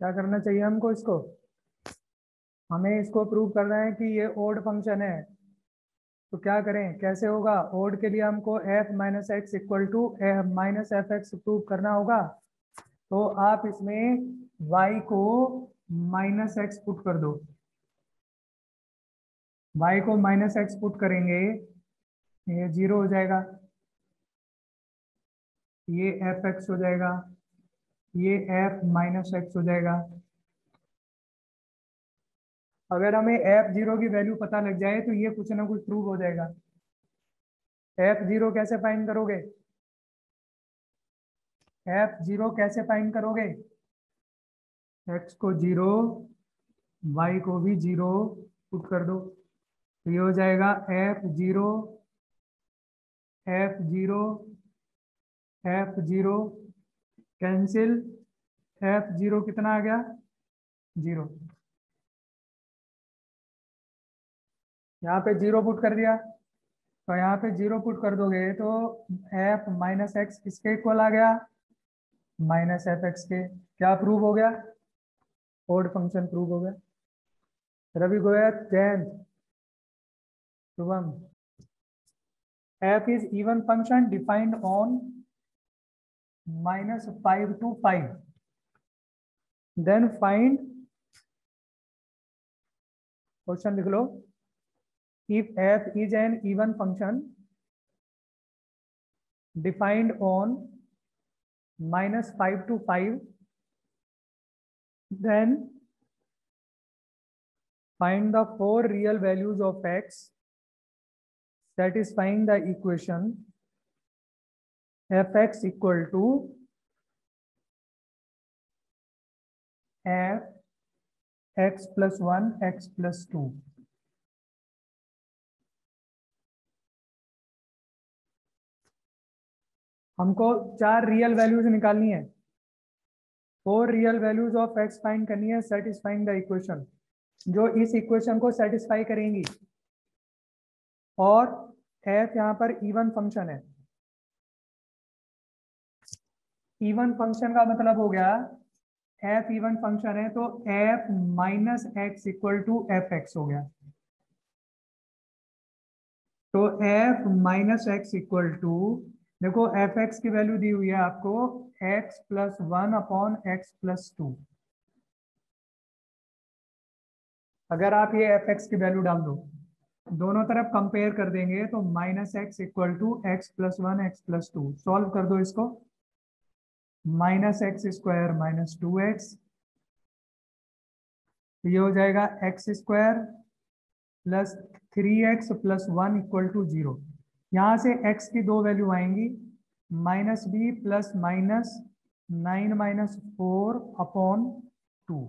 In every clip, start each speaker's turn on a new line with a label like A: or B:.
A: क्या करना चाहिए हमको इसको, हमें इसको प्रूव करना है कि ये ओड फंक्शन है। तो क्या करें, कैसे होगा? ओड के लिए हमको f minus x equal to minus F x prove करना होगा। तो आप इसमें y को माइनस एक्स पुट कर दो। y को माइनस एक्स पुट करेंगे, ये 0 हो जाएगा, ये एफ एक्स हो जाएगा, ये f माइनस एक्स हो जाएगा। अगर हमें f0 की वैल्यू पता लग जाए तो ये कुछ ना कुछ प्रूव हो जाएगा। f0 कैसे फाइंड करोगे? f0 कैसे फाइंड करोगे? x को 0, y को भी 0 पुट कर दो, तो ये हो जाएगा f0 f0 f0 cancel, f0 कितना आ गया? 0। यहाँ पे 0 पुट कर दिया, तो यहाँ पे 0 पुट कर दोगे तो f माइनस एक्स किसके इक्वल आ गया? माइनस एफ एक्स के। क्या प्रूव हो गया? ओड फंक्शन प्रूव हो गया। Ravi Goyal Jayant Shubham, f is even function defined on -5 to 5, then find, question लिख लो, if f is an even function defined on -5 to 5, then find the 4 real values of x satisfying the equation fx equal to f x plus 1 x plus 2। हमको 4 real values निकालनी है, 4 real values of x find करनी है satisfying the equation, जो इस equation को satisfy करेंगी। और f यहाँ पर इवन फंक्शन है। इवन फंक्शन का मतलब हो गया, f इवन फंक्शन है तो f minus x equal to F x हो गया। तो f minus x equal to, देखो एफ एक्स की वैल्यू दी हुई है आपको x plus 1 upon x plus 2। अगर आप ये एफ एक्स की वैल्यू डाल दो, दोनों तरफ कंपेयर कर देंगे तो minus x equal to x plus 1 x plus 2। Solve कर दो इसको, minus x square minus 2x, ये हो जाएगा x square plus 3x plus 1 equal to 0। यहाँ से x की दो वैल्यू आएंगी, minus B plus minus 9 minus 4 upon 2,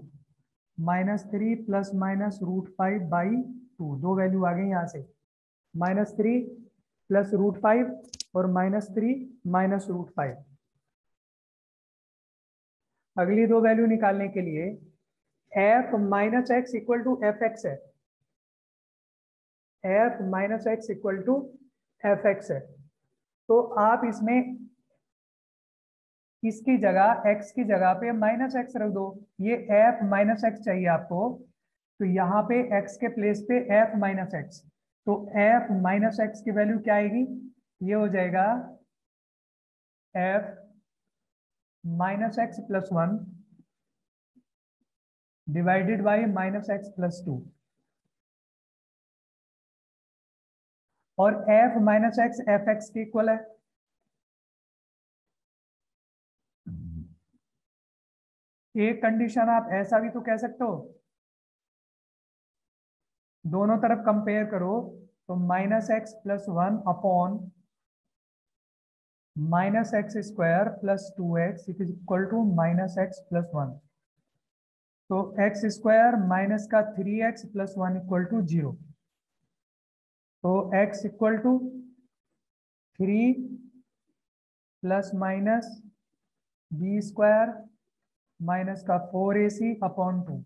A: -3 plus minus √5/2। दो वैल्यू आ गई यहाँ से, -3 प्लस √5 और -3 माइनस √5। अगली दो वैल्यू निकालने के लिए f minus x equal to F x है, f minus x equal to F x है। तो आप इसमें इसकी जगह x की जगह पे माइनस एक्स रख दो, ये f माइनस एक्स चाहिए आपको, तो यहाँ पे x के प्लेस पे f माइनस एक्स, तो f माइनस एक्स की वैल्यू क्या आएगी? ये हो जाएगा f minus x plus 1 divided by minus x plus 2। और f minus x F x के इक्वल है। एक कंडीशन आप ऐसा भी तो कह सकते हो, दोनों तरफ कंपेयर करो तो minus x plus 1 upon minus x square plus 2x is equal to minus x plus 1। तो एक्स स्क्वायर माइनस का 3x प्लस 1 इक्वल टू 0। तो x equal to 3 plus minus B square minus का 4ac upon 2।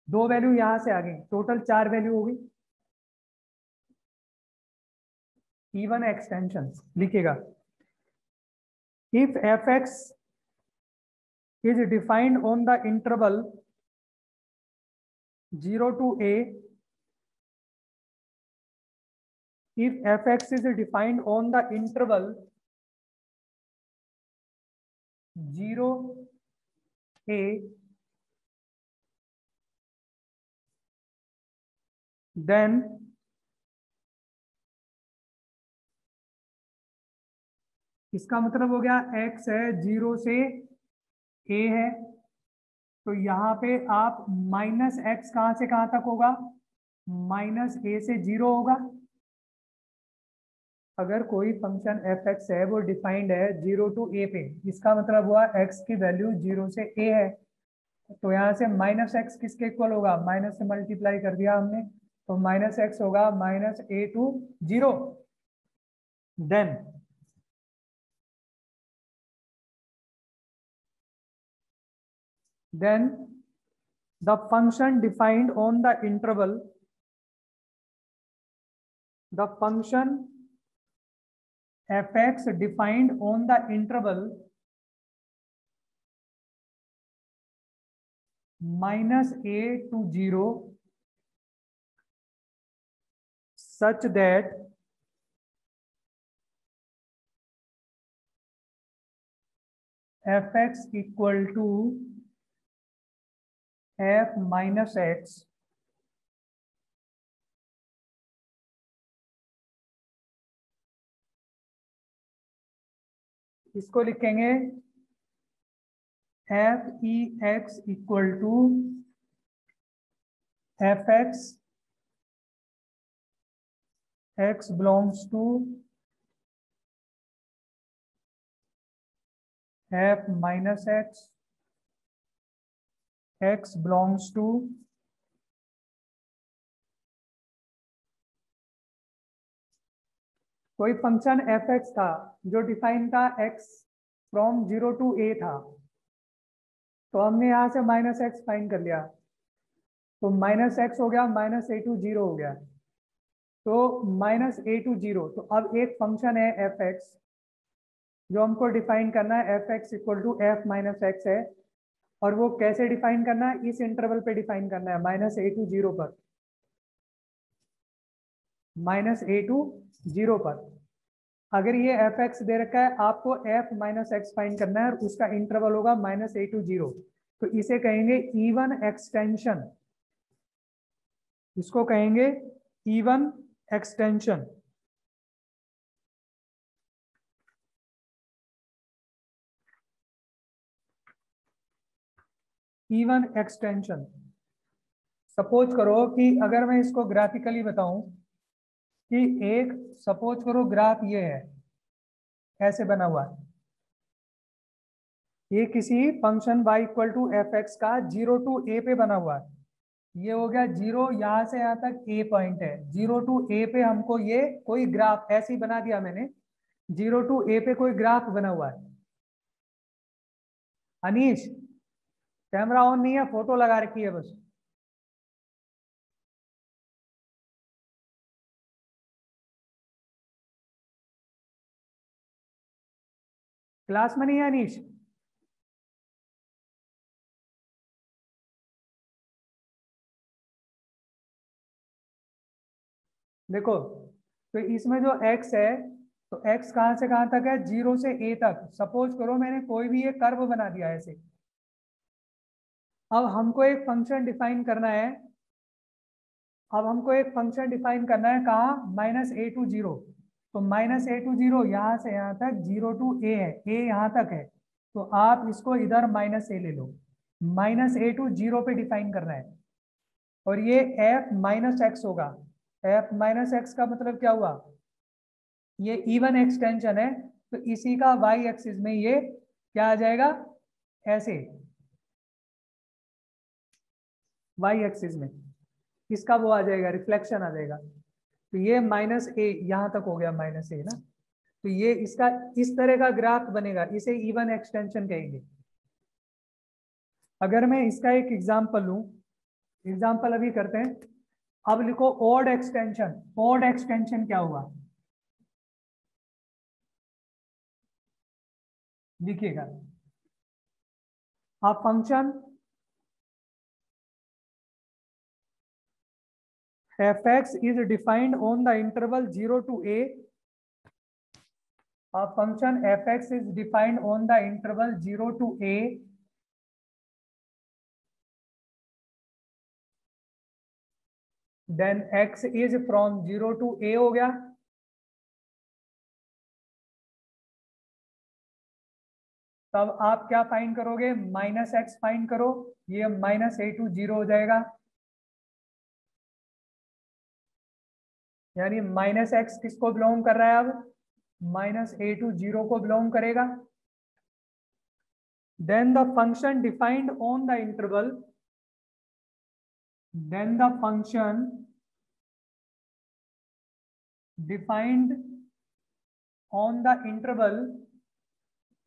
A: दो value यहां से आ गई, total 4 value हो गई। इवन एक्सटेंशन लिखेगा, if F x is defined on the interval 0 to a. If fx is defined on the interval 0 a, then इसका मतलब हो गया x है 0 से a है, तो यहाँ पे आप माइनस एक्स कहाँ से कहाँ तक होगा, माइनस a से 0 होगा। अगर कोई फंक्शन एफ एक्स है वो डिफाइंड है 0 टू a पे, इसका मतलब हुआ x की वैल्यू 0 से a है, तो यहाँ से माइनस एक्स किसके इक्वल होगा, माइनस से मल्टीप्लाई कर दिया हमने, तो माइनस एक्स होगा minus a to 0। then the function defined on the interval, the function fx defined on the interval minus a to 0 such that fx equal to f minus x इसको लिखेंगे F E x equal to F x belongs to F minus x belongs to कोई function F x था जो define था x from 0 to a था, तो हमने यहां से माइनस एक्स फाइंड कर लिया, तो माइनस एक्स हो गया माइनस a टू 0 हो गया, तो माइनस a टू 0। तो अब एक फंक्शन है एफ एक्स जो हमको डिफाइन करना है, F x equal to F minus x है, और वो कैसे डिफाइन करना है, इस इंटरवल पे डिफाइन करना है माइनस a टू 0 पर, माइनस a टू 0 पर। अगर ये एफ एक्स दे रखा है, आपको एफ माइनस एक्स फाइंड करना है और उसका इंटरवल होगा माइनस a टू 0, तो इसे कहेंगे इवन एक्सटेंशन, इसको कहेंगे even extension. Even extension, suppose करो कि अगर मैं इसको ग्राफिकली बताऊं कि एक सपोज करो ग्राफ ये है, ऐसे बना हुआ है, ये किसी function y equal to F x का 0 टू a पे बना हुआ है, ये हो गया 0, यहां से यहां तक a पॉइंट है, 0 टू a पे हमको ये कोई ग्राफ ऐसे ही बना दिया मैंने, 0 टू a पे कोई ग्राफ बना हुआ है। अनीश, कैमरा ऑन नहीं है, फोटो लगा रखी है बस। क्लास में नहीं है अनीश? देखो, तो इसमें जो x है, तो x कहां से कहां तक है, 0 से a तक। सपोज करो मैंने कोई भी एक कर्व बना दिया ऐसे, अब हमको एक फंक्शन डिफाइन करना है, अब हमको एक फंक्शन डिफाइन करना है कहाँ, माइनस a टू 0, तो माइनस a टू 0 यहाँ से यहाँ तक 0 टू a है, a यहाँ तक है, तो आप इसको इधर माइनस a ले लो, माइनस a टू 0 पे डिफाइन करना है, और ये f माइनस एक्स होगा। f माइनस एक्स का मतलब क्या हुआ, ये इवन एक्सटेंशन है, तो इसी का y एक्सिस में ये क्या आ जाएगा, ऐसे y एक्सिस में इसका वो आ जाएगा, रिफ्लेक्शन आ जाएगा, तो ये माइनस a यहां तक हो गया, माइनस a ना, तो ये इसका इस तरह का ग्राफ बनेगा, इसे इवन एक्सटेंशन कहेंगे। अगर मैं इसका एक एग्जांपल लूं, एग्जांपल अभी करते हैं, अब लिखो ऑड एक्सटेंशन। ऑड एक्सटेंशन क्या हुआ, लिखिएगा। A function fx is defined on the interval 0 to a. A function fx is defined on the interval 0 to a. Then x is from 0 to a हो गया. तब आप क्या फाइंड करोगे? Minus x find करो. ये माइनस ए टू 0 हो जाएगा. यानी माइनस एक्स किसको बिलोंग कर रहा है? अब माइनस ए टू 0 को बिलोंग करेगा. Then the function defined on the interval. Then the function defined on the interval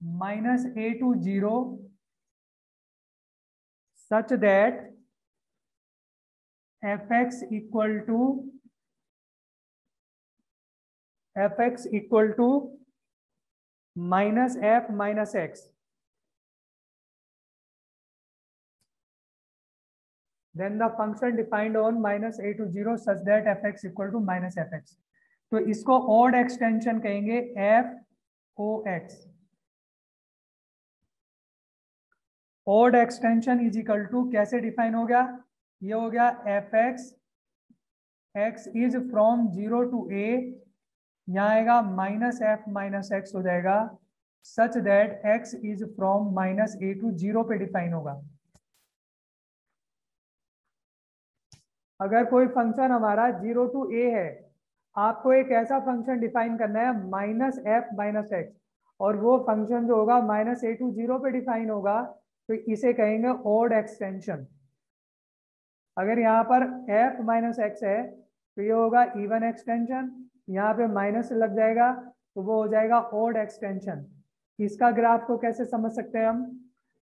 A: minus a to 0 such that fx equal to minus f minus x. Then the function defined on minus a to 0 such that fx equal to minus fx. तो इसको odd extension कहेंगे fox. odd extension is equal to कैसे define हो गया? ये हो गया fx x is from 0 to a. यहाँ आएगा माइनस एफ माइनस एक्स हो जाएगा such that x is from minus a to 0 पे डिफाइन होगा. अगर कोई फंक्शन हमारा 0 टू a है, आपको एक ऐसा फंक्शन डिफाइन करना है माइनस एफ माइनस एक्स, और वो फंक्शन जो होगा माइनस ए टू 0 पे डिफाइन होगा, तो इसे कहेंगे ओड एक्सटेंशन. अगर यहाँ पर एफ माइनस एक्स है तो ये होगा इवन एक्सटेंशन. यहाँ पे माइनस लग जाएगा तो वो हो जाएगा ओड एक्सटेंशन. इसका ग्राफ को कैसे समझ सकते हैं हम?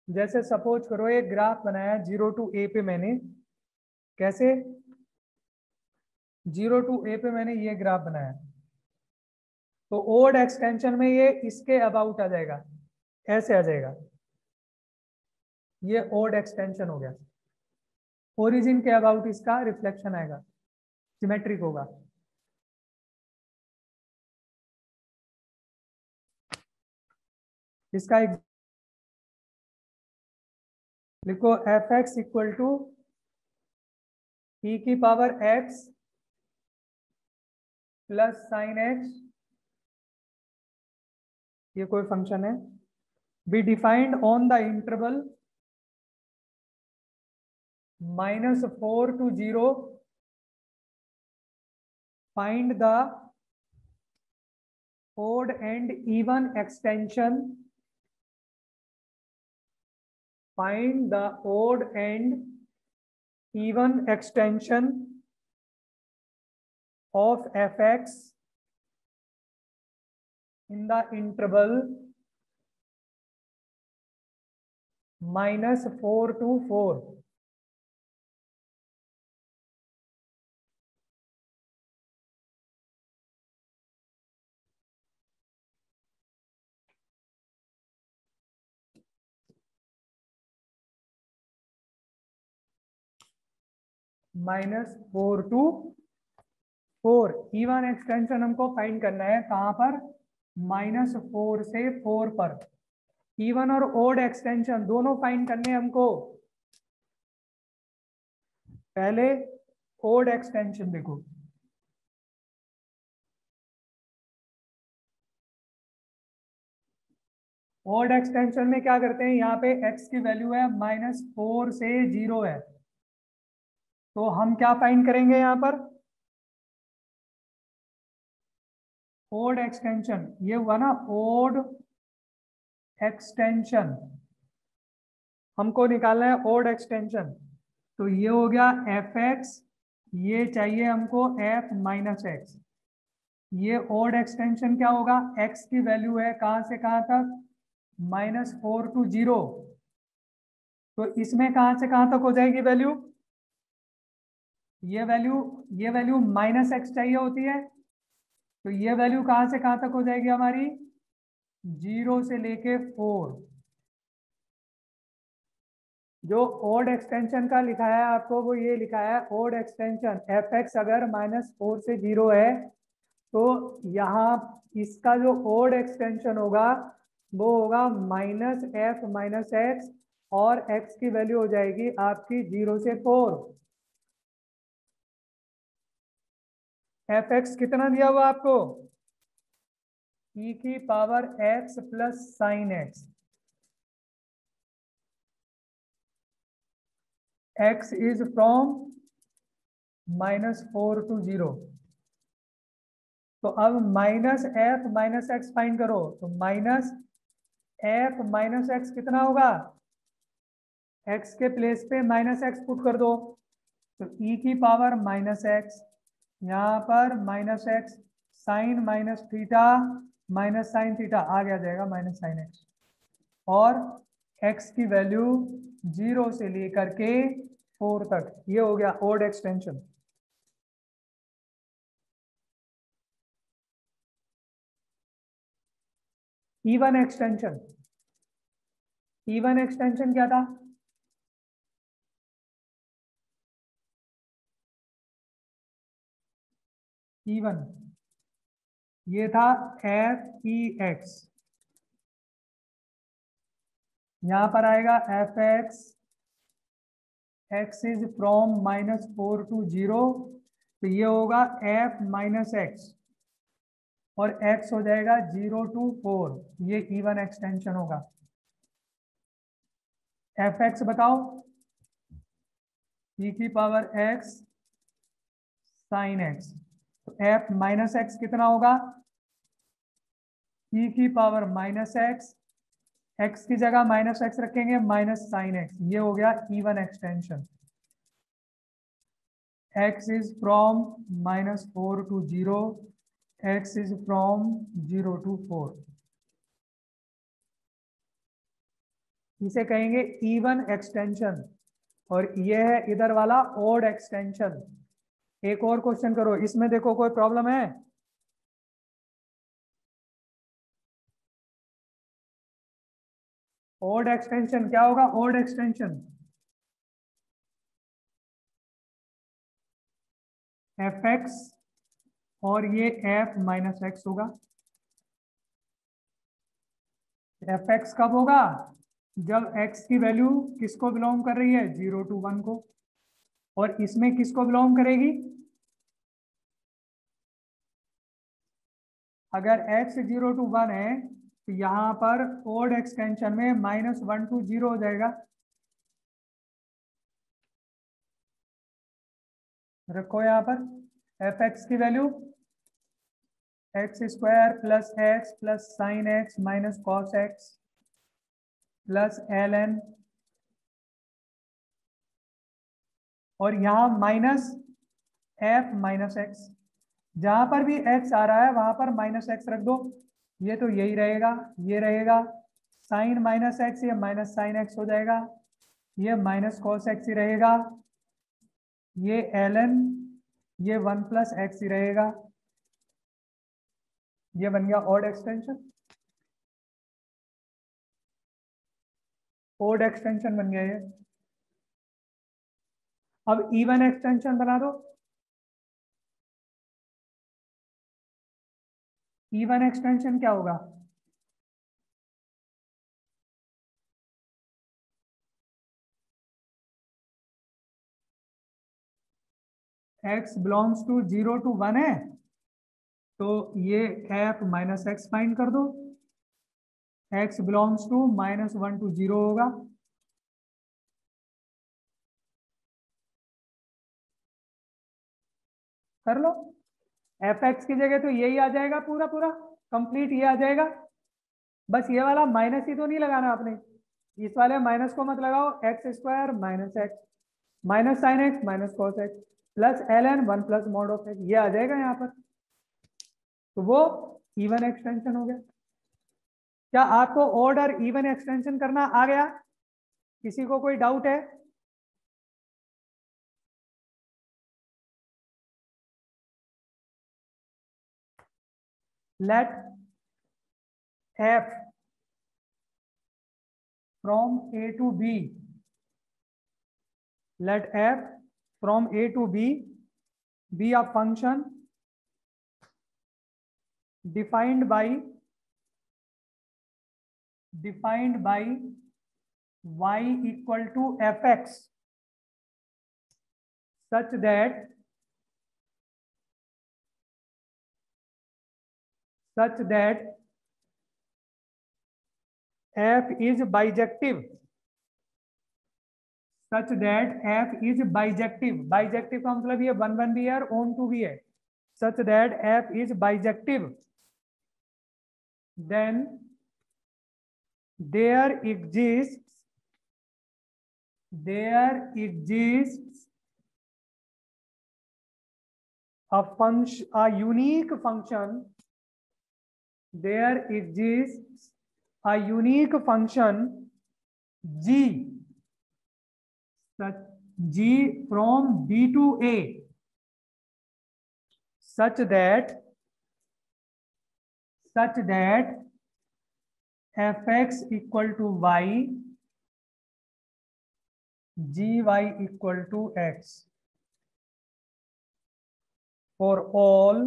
A: जैसे सपोज करो एक ग्राफ बनाया 0 टू ए पे. मैंने कैसे 0 टू ए पे मैंने ये ग्राफ बनाया, तो ओड एक्सटेंशन में ये इसके अबाउट आ जाएगा, ऐसे आ जाएगा. ये ओड एक्सटेंशन हो गया. ओरिजिन के अबाउट इसका रिफ्लेक्शन आएगा, सिमेट्रिक होगा. इसका एक लिखो एफ एक्स इक्वल टू ई की power x plus sine x. ये कोई फंक्शन है. Be defined on the interval -4 to 0. Find the odd and even extension. Find the odd and even extension of fx in the interval -4 to 4. -4 to 4. Even extension हमको find करना है कहां पर? -4 से 4 पर. इवन और ओड एक्सटेंशन दोनों find करने हमको. पहले ओड एक्सटेंशन देखो. ओड एक्सटेंशन में क्या करते हैं? यहाँ पे x की वैल्यू है -4 से 0 है, तो हम क्या फाइंड करेंगे यहाँ पर? Odd extension. ये हुआ ना ओड एक्सटेंशन, हमको निकालना है ओड एक्सटेंशन. तो ये हो गया एफ एक्स, ये चाहिए हमको एफ माइनस एक्स. ये ओड एक्सटेंशन क्या होगा? x की वैल्यू है कहां से कहां तक? -4 to 0. तो इसमें कहां से कहां तक हो जाएगी वैल्यू? ये वैल्यू माइनस एक्स चाहिए होती है, तो ये वैल्यू कहां से कहां तक हो जाएगी हमारी? 0 से लेके 4. जो ओड एक्सटेंशन का लिखा है आपको वो ये लिखा है ओड एक्सटेंशन एफ एक्स अगर -4 से 0 है तो यहाँ इसका जो ओड एक्सटेंशन होगा वो होगा -f-x और x की वैल्यू हो जाएगी आपकी 0 से 4। एफ एक्स कितना दिया हुआ आपको e की power x plus sign x। x is from -4 to 0। तो अब -f-x फाइंड करो तो -f-x कितना होगा x के प्लेस पे -x पुट कर दो तो e की पावर -x यहाँ पर -x साइन -थीटा आ गया जाएगा -sin x और x की वैल्यू 0 से लेकर के 4 तक। ये हो गया odd extension. Even extension, even extension क्या था इवन ये था f(e)x यहां पर आएगा f(x) x is from -4 to 0 तो ये होगा f-x और x हो जाएगा 0 to 4। ये इवन एक्सटेंशन होगा। f(x) बताओ e की पावर x साइन x तो f-x कितना होगा e की पावर -x x की जगह -x रखेंगे -sin x। ये हो गया even extension. x is from -4 to 0 x is from 0 to 4। इसे कहेंगे इवन एक्सटेंशन और ये है इधर वाला ओड एक्सटेंशन। एक और क्वेश्चन करो इसमें, देखो कोई प्रॉब्लम है ओड एक्सटेंशन क्या होगा ओड एक्सटेंशन f(x) और ये f-x होगा। f(x) कब होगा जब x की वैल्यू किसको बिलोंग कर रही है 0 to 1 को और इसमें किसको बिलोंग करेगी अगर x 0 to 1 है तो यहाँ पर ओड एक्सटेंशन में -1 to 0 हो जाएगा। रखो यहाँ पर f(x) की value x² plus x plus sign x minus cos x plus ln और यहाँ -f-x जहां पर भी x आ रहा है वहां पर -x रख दो। ये तो यही रहेगा ये रहेगा साइन -x ये -sin x हो जाएगा ये -cos x ही रहेगा ये ln ये 1 + x ही रहेगा। ये बन गया ओड एक्सटेंशन। ओड एक्सटेंशन बन गया ये। अब इवन एक्सटेंशन बना दो। इवन एक्सटेंशन क्या होगा x बिलोंग्स टू 0 to 1 है तो ये f-x फाइंड कर दो। x बिलोंग्स टू -1 to 0 होगा कर लो। f(x) की जगह तो यही आ जाएगा पूरा पूरा कंप्लीट ये आ जाएगा। बस ये वाला माइनस ही तो नहीं लगाना आपने इस वाले माइनस को मत लगाओ x² - x -sin x -cos x plus ln 1 + mod of x ये आ जाएगा यहाँ पर तो वो इवन एक्सटेंशन हो गया। क्या आपको ओड और इवन एक्सटेंशन करना आ गया किसी को कोई डाउट है late f from a to b let f from a to b be a function defined by y equal to fx such that f is bijective, bijective का मतलब ये 1 1 भी है और on 2 भी है, such that f is bijective, then there exists a unique function, g from b to a such that fx equal to y, gy equal to x for all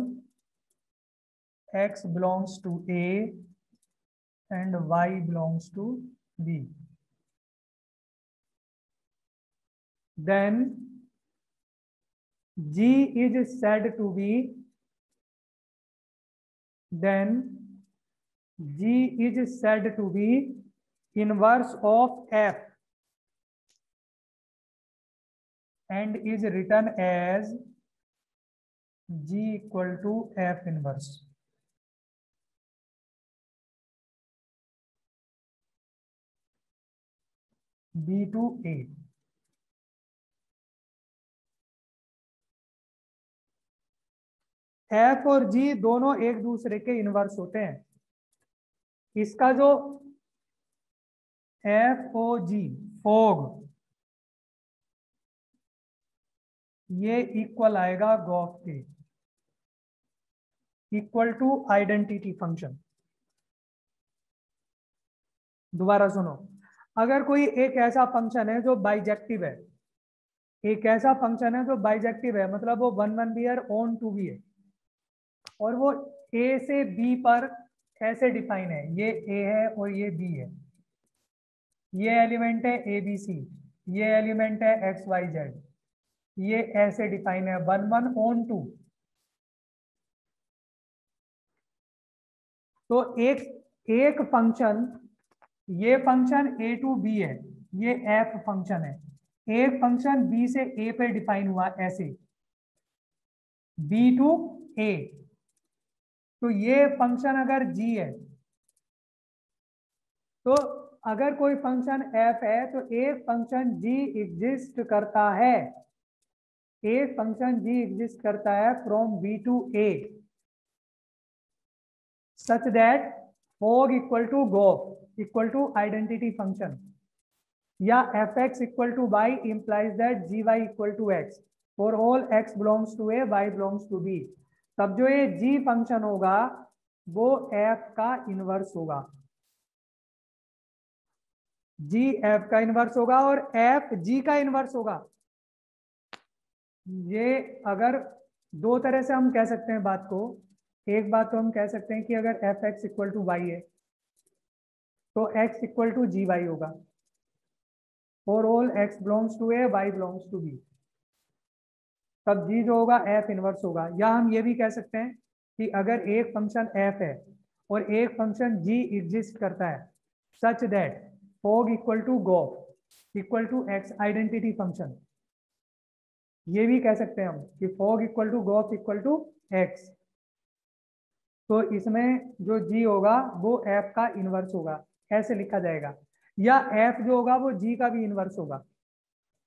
A: x belongs to a and y belongs to b. Then g is said to be inverse of f and is written as g equal to f inverse. b to a. f और g दोनों एक दूसरे के inverse होते हैं। इसका जो FOG fog ये इक्वल आएगा गॉफ के, इक्वल टू आइडेंटिटी फंक्शन। दोबारा सुनो, अगर कोई एक ऐसा फंक्शन है जो बाइजेक्टिव है, मतलब वो 1 1 भी है और ऑन 2 भी है, और वो ए से बी पर ऐसे डिफाइन है, ये ए है और ये बी है, ये एलिमेंट है ए बी सी, ये एलिमेंट है एक्स वाई जेड, ये ऐसे डिफाइन है 1 1 ऑन 2। तो एक फंक्शन, ये फंक्शन ए टू बी है, ये एफ फंक्शन है, एक फंक्शन बी से ए पे डिफाइन हुआ ऐसे बी टू ए। तो ये फंक्शन अगर g है, तो अगर कोई फंक्शन f है तो एक फंक्शन g एग्जिस्ट करता है from b to a such that fog equal to gof equal to identity function, या fx equal to y implies that gy equal to x for all x belongs to a, y belongs to b। तब जो ये g function होगा वो f का inverse होगा, g f का inverse होगा और f g का इनवर्स होगा। ये अगर दो तरह से हम कह सकते हैं बात को, एक बात तो हम कह सकते हैं कि अगर f x equal to y है तो x equal to g y होगा, for all x belongs to A, y belongs to B, तब g जो होगा f इनवर्स होगा। या हम ये भी कह सकते हैं कि अगर एक फंक्शन f है और एक फंक्शन g एग्जिस्ट करता है such that fog equal to gof equal to x identity function, ये भी कह सकते हैं हम कि fog equal to gof equal to x। तो इसमें जो g होगा वो f का इनवर्स होगा, ऐसे लिखा जाएगा, या f जो होगा वो g का भी इनवर्स होगा।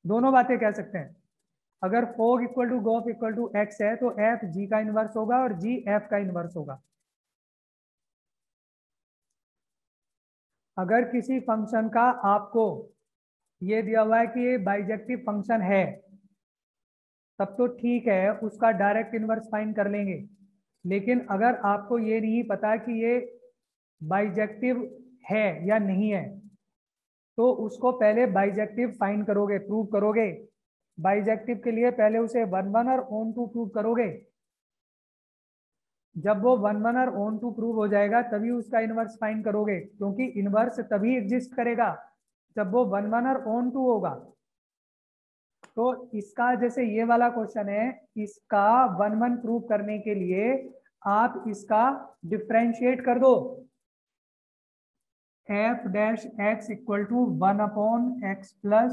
A: दोनों बातें कह सकते हैं। अगर fog equal to gof equal to x है तो f g का इनवर्स होगा और g f का इनवर्स होगा। अगर किसी फंक्शन का आपको ये दिया हुआ है कि ये बाइजेक्टिव फंक्शन है तब तो ठीक है, उसका डायरेक्ट इनवर्स फाइंड कर लेंगे। लेकिन अगर आपको ये नहीं पता कि ये बाइजेक्टिव है या नहीं है तो उसको पहले बाइजेक्टिव फाइंड करोगे, प्रूव करोगे, बाइजेक्टिव के लिए पहले उसे 1 1 और ऑन टू प्रूव करोगे। जब वो 1 1 और ऑन टू प्रूव हो जाएगा तभी उसका इनवर्स फाइंड करोगे, क्योंकि इनवर्स तभी एग्जिस्ट करेगा जब वो 1 1 और ऑन टू होगा। तो इसका जैसे ये वाला क्वेश्चन है, इसका 1 1 प्रूव करने के लिए आप इसका डिफ्रेंशिएट कर दो। F dash x equal to 1/x plus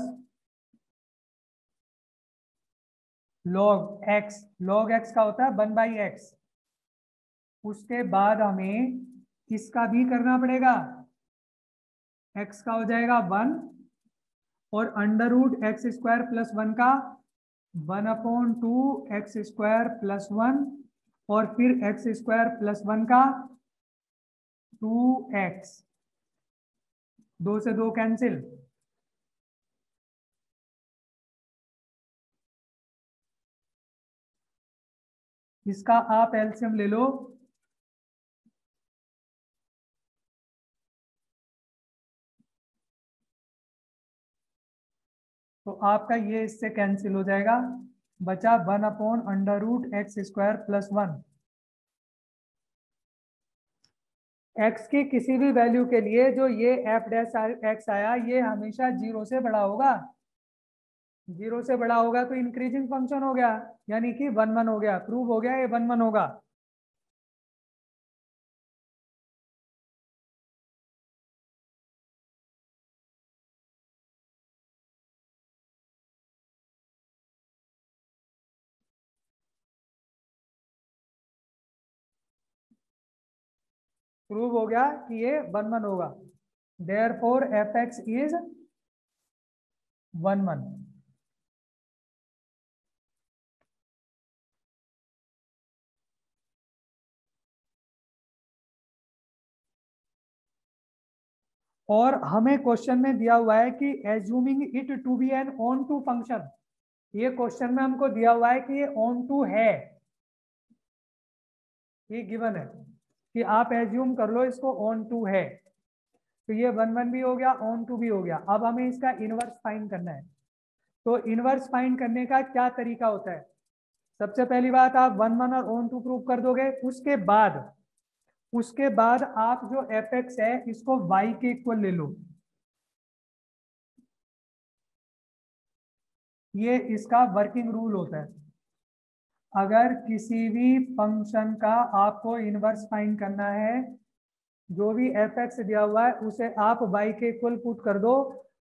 A: log x का होता है 1/x। उसके बाद हमें इसका भी करना पड़ेगा। x का हो जाएगा 1 और under root x square plus 1 का 1/2x² प्लस 1 और फिर x² प्लस 1 का 2x। 2 से 2 कैंसिल। इसका आप एलसीएम ले लो। तो आपका ये इससे कैंसिल हो जाएगा, बचा 1/√x² प्लस 1। x की किसी भी वैल्यू के लिए जो ये f डैश x आया ये हमेशा 0 से बड़ा होगा। 0 से बड़ा होगा तो इंक्रीजिंग फंक्शन हो गया, यानी कि 1 1 हो गया। प्रूव हो गया ये 1 1 होगा। प्रूव हो गया कि ये 1 1 होगा। Therefore fx is 1 1। और हमें क्वेश्चन में दिया हुआ है कि assuming it to be an onto function. ये क्वेश्चन में हमको दिया हुआ है कि ये ऑन टू है, ये गिवन है कि आप एज्यूम कर लो इसको ऑन टू है। तो ये 1 1 भी हो गया, ऑन टू भी हो गया। अब हमें इसका इनवर्स फाइंड करना है। तो इनवर्स फाइंड करने का क्या तरीका होता है? सबसे पहली बात, आप 1 1 और ऑन टू प्रूव कर दोगे। उसके बाद आप जो एफ एक्स है इसको वाई के इक्वल ले लो। ये इसका वर्किंग रूल होता है। अगर किसी भी फंक्शन का आपको इनवर्स फाइंड करना है, जो भी एफ एक्स दिया हुआ है उसे आप वाई के इक्वल पुट कर दो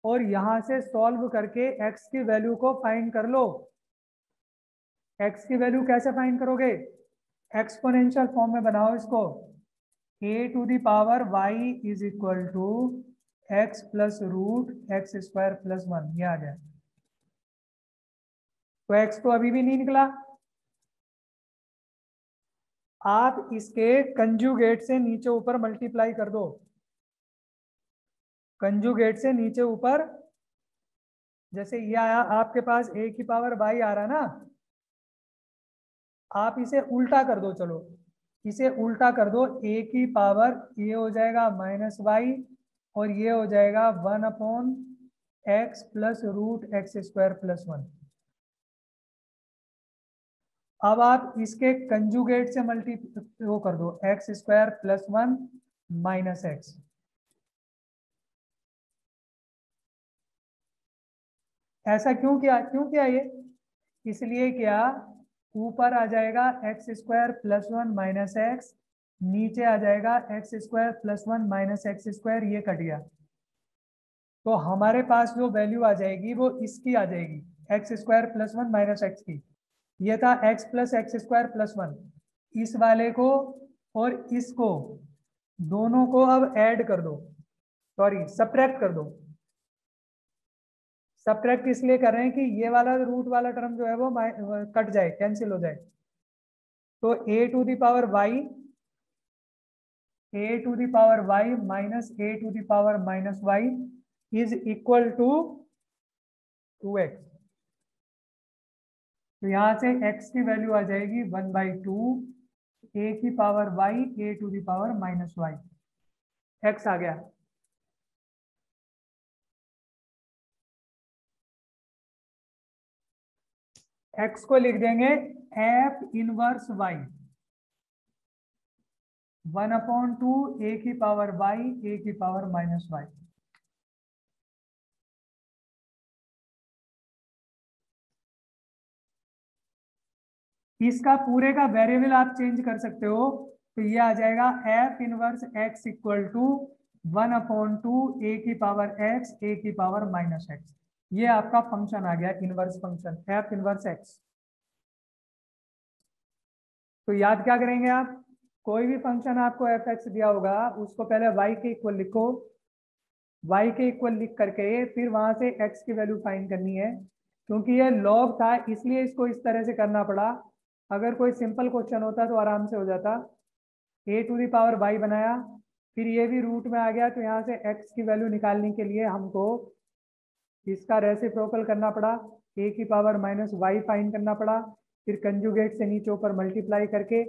A: और यहां से सॉल्व करके एक्स की वैल्यू को फाइंड कर लो। एक्स की वैल्यू कैसे फाइंड करोगे? एक्सपोनेंशियल फॉर्म में बनाओ इसको। a to the power y is equal to x plus root x square plus 1। ये आ जाए तो x तो अभी भी नहीं निकला। आप इसके कंजुगेट से नीचे ऊपर मल्टीप्लाई कर दो। कंजुगेट से नीचे ऊपर, जैसे ये आया आपके पास a की पावर y आ रहा ना, आप इसे उल्टा कर दो। चलो इसे उल्टा कर दो। a की पावर ये हो जाएगा -y और ये हो जाएगा 1/x plus root x square plus 1। अब आप इसके कंजुगेट से वो कर दो, x² प्लस 1 माइनस एक्स। ऐसा क्यों किया ये? इसलिए क्या, ऊपर आ जाएगा x² प्लस 1 माइनस एक्स, नीचे आ जाएगा x² प्लस 1 माइनस x²। ये कट गया तो हमारे पास जो वैल्यू आ जाएगी वो इसकी आ जाएगी, x² प्लस 1 माइनस एक्स की। ये था x प्लस x² प्लस 1। इस वाले को और इसको दोनों को अब ऐड कर दो, सॉरी सब्ट्रैक्ट कर दो। सब्ट्रैक्ट इसलिए कर रहे हैं कि ये वाला रूट वाला टर्म जो है वो कट जाए, कैंसिल हो जाए। तो a to the power y minus a to the power minus y is equal to 2x। तो यहां से x की वैल्यू आ जाएगी 1/2 a की power y a to the power minus y। x आ गया। एक्स को लिख देंगे एफ इनवर्स वाई 1/2 ए की पावर वाई ए की पावर माइनस वाई। इसका पूरे का वेरिएबल आप चेंज कर सकते हो, तो ये आ जाएगा F inverse x equal to 1/2 a की पावर एक्स ए की पावर माइनस एक्स। ये आपका फंक्शन आ गया inverse function F inverse x. तो याद क्या करेंगे आप, कोई भी फंक्शन आपको एफ एक्स दिया होगा उसको पहले वाई के इक्वल लिखो, वाई के इक्वल लिख करके फिर वहां से एक्स की वैल्यू फाइंड करनी है। क्योंकि ये लॉग था इसलिए इसको इस तरह से करना पड़ा, अगर कोई सिंपल क्वेश्चन होता तो आराम से हो जाता। ए टू दी पावर वाई बनाया, फिर ये भी रूट में आ गया, तो यहाँ से एक्स की वैल्यू निकालने के लिए हमको इसका रेसिप्रोकल करना पड़ा, ए की पावर माइनस वाई फाइंड करना पड़ा, फिर कंजुगेट से नीचे ऊपर मल्टीप्लाई करके,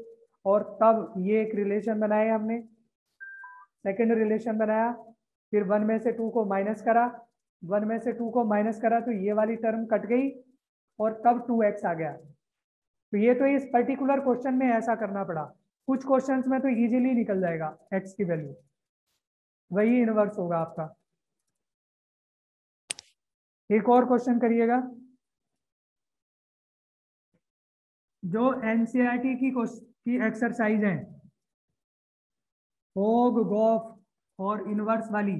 A: और तब ये एक रिलेशन बनाया हमने, सेकेंड रिलेशन बनाया। फिर 1 में से 2 को माइनस करा, 1 में से 2 को माइनस करा तो ये वाली टर्म कट गई और तब 2x आ गया। तो ये तो इस पर्टिकुलर क्वेश्चन में ऐसा करना पड़ा, कुछ क्वेश्चंस में तो इजीली निकल जाएगा x की वैल्यू, वही इनवर्स होगा आपका। एक और क्वेश्चन करिएगा, जो एनसीईआरटी की एक्सरसाइज है होग गॉफ और इनवर्स वाली,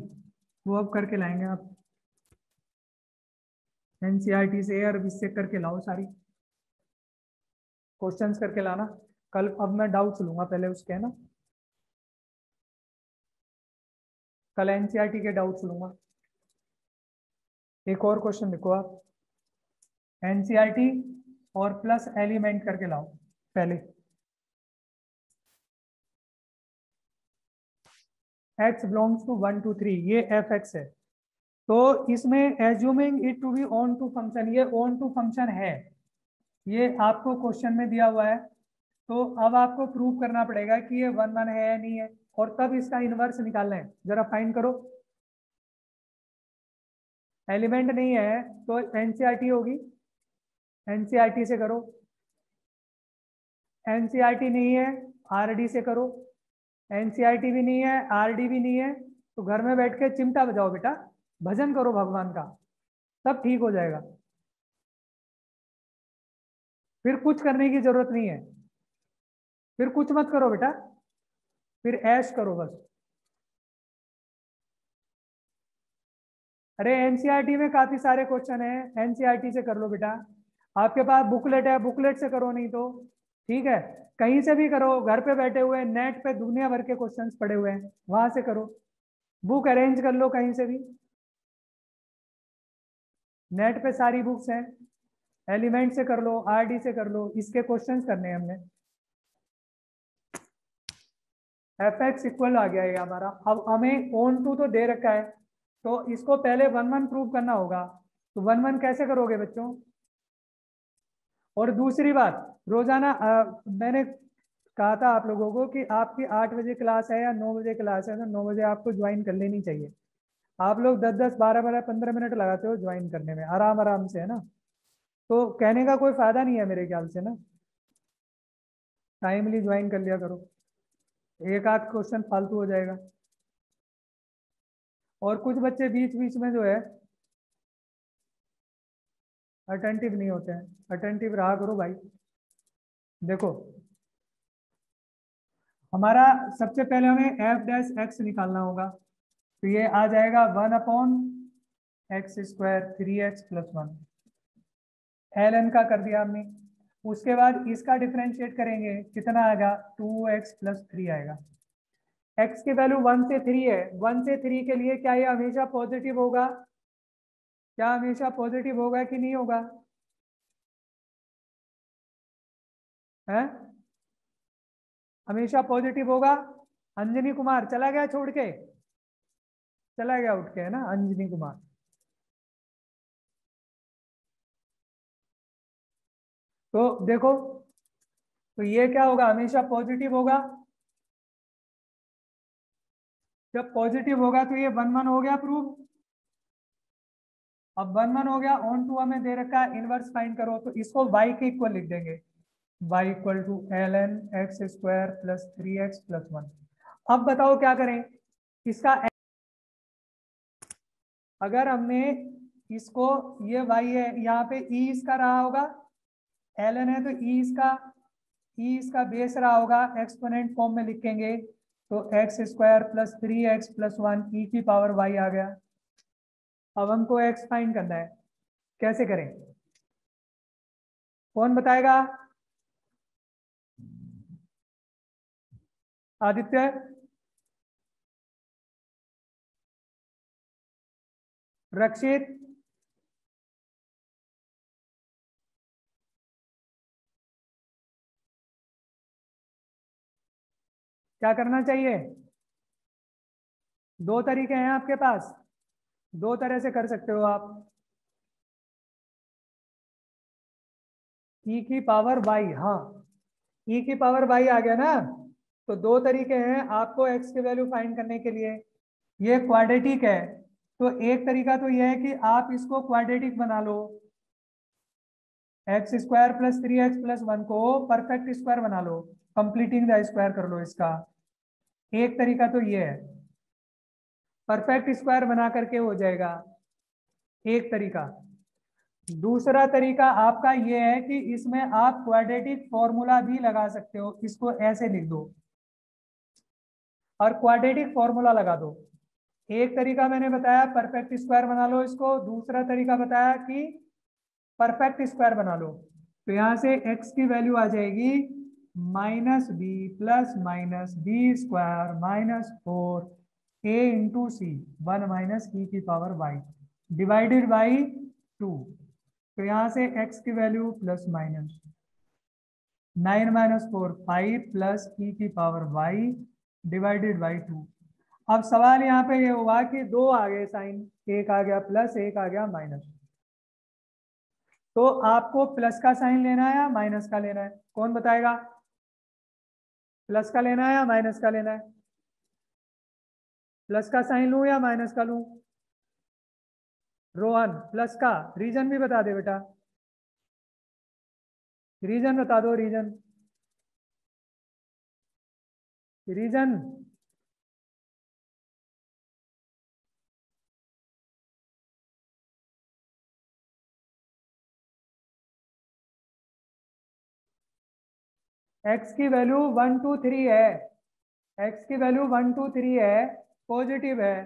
A: वो अब करके लाएंगे आप एनसीईआरटी से, और इससे करके लाओ सारी क्वेश्चंस करके लाना कल। अब मैं डाउट्स लूंगा पहले उसके, है ना, कल एनसीईआरटी के डाउट्स लूंगा। एक और क्वेश्चन लिखो आप, एनसीईआरटी और प्लस एलिमेंट करके लाओ पहले। x बिलोंग्स टू 1 2 3, ये एफ एक्स है। तो इसमें assuming it to be onto function, ये ऑन टू फंक्शन है, ये आपको क्वेश्चन में दिया हुआ है। तो अब आपको प्रूव करना पड़ेगा कि ये 1 1 है या नहीं है, और तब इसका इनवर्स निकालना है। जरा फाइंड करो, एलिमेंट नहीं है तो एनसीईआरटी होगी, एनसीईआरटी से करो। एनसीईआरटी नहीं है आरडी से करो, एनसीईआरटी भी नहीं है आरडी भी नहीं है, तो घर में बैठ के चिमटा बजाओ बेटा, भजन करो भगवान का, सब ठीक हो जाएगा। फिर कुछ करने की जरूरत नहीं है, फिर कुछ मत करो बेटा, फिर ऐश करो बस। अरे एनसीईआरटी में काफी सारे क्वेश्चन है, एनसीईआरटी से कर लो बेटा। आपके पास बुकलेट है, बुकलेट से करो, नहीं तो ठीक है कहीं से भी करो, घर पे बैठे हुए नेट पे दुनिया भर के क्वेश्चंस पड़े हुए हैं, वहां से करो, बुक अरेंज कर लो कहीं से भी, नेट पे सारी बुक्स हैं। एलिमेंट से कर लो, आरडी से कर लो, इसके क्वेश्चंस करने हैं हमने। एफ एक्स इक्वल आ गया ये हमारा। अब हमें ऑन टू तो दे रखा है, तो इसको पहले 1 1 प्रूव करना होगा। तो 1 1 कैसे करोगे बच्चों? और दूसरी बात, रोजाना मैंने कहा था आप लोगों को कि आपकी 8 बजे क्लास है या 9 बजे क्लास है, तो 9 बजे आपको ज्वाइन कर लेनी चाहिए। आप लोग 10 10 12 12 15 मिनट लगाते हो ज्वाइन करने में, आराम आराम से, है ना। तो कहने का कोई फायदा नहीं है मेरे ख्याल से ना, टाइमली ज्वाइन कर लिया करो, एक आध क्वेश्चन फालतू हो जाएगा। और कुछ बच्चे बीच बीच में जो है अटेंटिव नहीं होते हैं, अटेंटिव रहा करो भाई। देखो हमारा सबसे पहले हमें एफ डैश एक्स निकालना होगा, तो ये आ जाएगा 1/x² 3x+1, एल एन का कर दिया हमने। उसके बाद इसका डिफरेंशिएट करेंगे, कितना आएगा 2x+3 आएगा। x की वैल्यू 1 से 3 है, 1 से 3 के लिए क्या ये हमेशा पॉजिटिव होगा? क्या हमेशा पॉजिटिव होगा कि नहीं होगा? है, हमेशा पॉजिटिव होगा। अंजनी कुमार चला गया छोड़ के, चला गया उठ के, है ना अंजनी कुमार। तो देखो, तो ये क्या होगा, हमेशा पॉजिटिव होगा। जब पॉजिटिव होगा तो ये 1 1 हो गया प्रूव। अब 1 1 हो गया, ऑन टू हमें दे रखा है इनवर्स फाइंड करो, तो इसको y के इक्वल लिख देंगे, y equal to ln x square plus 3x plus 1। अब बताओ क्या करें इसका, अगर हमने इसको, ये y है, यहाँ पे e इसका रहा होगा, ln है तो e इसका बेस रहा होगा, एक्सपोनेंट फॉर्म में लिखेंगे तो x square plus 3x plus 1 e की पावर y आ गया। अब हमको x फाइंड करना है, कैसे करें, कौन बताएगा? आदित्य, रक्षित, क्या करना चाहिए? दो तरीके हैं आपके पास, दो तरह से कर सकते हो आप। ई की पावर वाई, हाँ, ई की पावर वाई आ गया ना, तो दो तरीके हैं आपको एक्स की वैल्यू फाइंड करने के लिए। ये क्वाड्रेटिक है, तो एक तरीका तो यह है कि आप इसको क्वाड्रेटिक बना लो, x square plus 3x plus 1 को परफेक्ट स्क्वायर बना लो, कंप्लीटिंग द स्क्वायर कर लो इसका। एक तरीका तो ये है, परफेक्ट स्क्वायर बना करके हो जाएगा एक तरीका। दूसरा तरीका आपका ये है कि इसमें आप क्वाड्रेटिक फॉर्मूला भी लगा सकते हो, इसको ऐसे लिख दो और क्वाड्रेटिक फॉर्मूला लगा दो। एक तरीका मैंने बताया परफेक्ट स्क्वायर बना लो इसको, दूसरा तरीका बताया कि परफेक्ट स्क्वायर बना लो। तो यहां से x की वैल्यू आ जाएगी minus B plus minus B square minus 4 a into c 1 minus e की पावर y डिवाइडेड बाई 2। तो यहां से x की value plus minus 9 minus 4 5 plus e की पावर y डिवाइडेड बाई 2। अब सवाल यहाँ पे ये हुआ कि दो आ गए साइन, एक आ गया प्लस एक आ गया माइनस, तो आपको प्लस का साइन लेना है या माइनस का लेना है, कौन बताएगा? प्लस का लेना है या माइनस का लेना है? प्लस का साइन लूं या माइनस का लूं? रोहन, प्लस का रीजन भी बता दे बेटा, रीजन बता दो, रीजन, रीजन। एक्स की वैल्यू 1 2 3 है, एक्स की वैल्यू 1 2 3 है, पॉजिटिव है,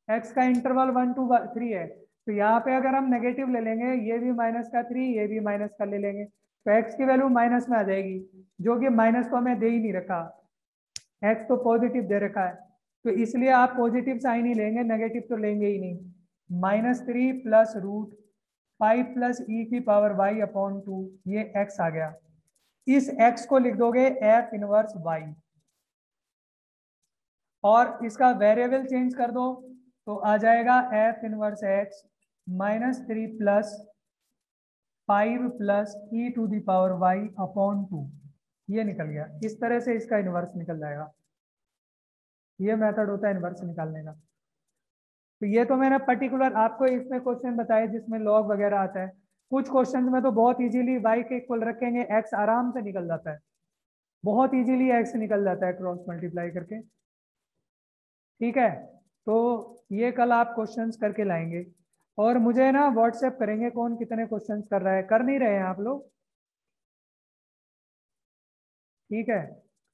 A: एक्स का इंटरवल 1 2 3 है, तो यहाँ पे अगर हम नेगेटिव ले लेंगे, ये भी माइनस का 3 ये भी माइनस का ले लेंगे, तो एक्स की वैल्यू माइनस में आ जाएगी, जो कि माइनस तो हमें दे ही नहीं रखा, एक्स तो पॉजिटिव दे रखा है, तो इसलिए आप पॉजिटिव साइन ही लेंगे, नेगेटिव तो लेंगे ही नहीं। -3 प्लस रूट 5 प्लस ई की पावर वाई अपॉन 2, ये एक्स आ गया। इस एक्स को लिख दोगे एफ इनवर्स वाई, और इसका वेरिएबल चेंज कर दो तो आ जाएगा F inverse x -3 plus 5 plus e to the power y upon 2, ये निकल गया। इस तरह से इसका इनवर्स निकल जाएगा, ये मेथड होता है इनवर्स निकालने का। तो ये तो मैंने पर्टिकुलर आपको इसमें क्वेश्चन बताए जिसमें लॉग वगैरह आता है, कुछ क्वेश्चन में तो बहुत इजीली y के इक्वल रखेंगे, x आराम से निकल जाता है, बहुत इजीली x निकल जाता है क्रॉस मल्टीप्लाई करके। ठीक है, तो ये कल आप क्वेश्चंस करके लाएंगे और मुझे ना व्हाट्सएप करेंगे कौन कितने क्वेश्चंस कर रहा है, कर नहीं रहे हैं आप लोग? ठीक है,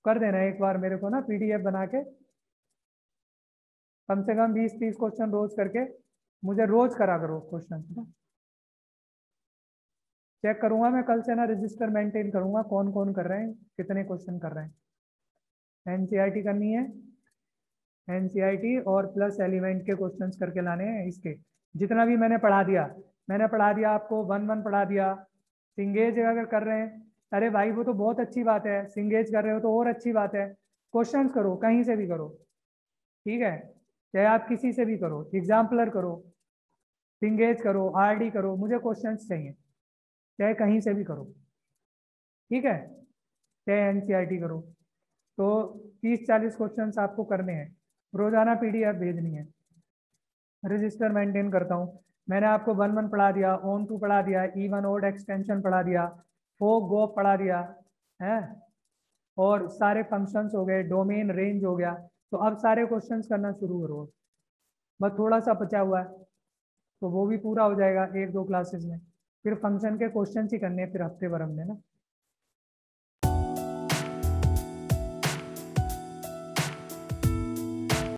A: कर देना एक बार मेरे को ना पीडीएफ बना के, कम से कम 20 30 क्वेश्चन रोज करके, मुझे रोज करा करो क्वेश्चन ना, चेक करूंगा मैं कल से ना, रजिस्टर मेंटेन करूंगा कौन कौन कर रहे हैं, कितने क्वेश्चन कर रहे हैं। एनसीईआरटी करनी है, एनसीईआरटी और प्लस एलिमेंट के क्वेश्चंस करके लाने हैं इसके, जितना भी मैंने पढ़ा दिया, मैंने पढ़ा दिया आपको, 1 1 पढ़ा दिया। सिंगेज अगर कर रहे हैं, अरे भाई वो तो बहुत अच्छी बात है, सिंगेज कर रहे हो तो और अच्छी बात है, क्वेश्चंस करो कहीं से भी करो, ठीक है, चाहे आप किसी से भी करो, एग्जाम्पलर करो, सिंगेज करो, आरडी करो, मुझे क्वेश्चंस चाहिए, चाहे कहीं से भी करो, ठीक है, चाहे एनसीईआरटी करो। तो 30 40 क्वेश्चंस आपको करने हैं, रोजाना पीडीएफ भेजनी है, रजिस्टर मेंटेन करता हूँ, मैंने आपको 1 पढ़ा दिया, ऑन टू पढ़ा दिया, इवन ओड एक्सटेंशन पढ़ा दिया, फोक गो पढ़ा दिया है, और सारे फंक्शंस हो गए, डोमेन रेंज हो गया। तो अब सारे क्वेश्चंस करना शुरू करो, बस थोड़ा सा बचा हुआ है तो वो भी पूरा हो जाएगा 1-2 क्लासेस में। फिर फंक्शन के क्वेश्चन ही करने हैं फिर हफ्ते भर हमने ना।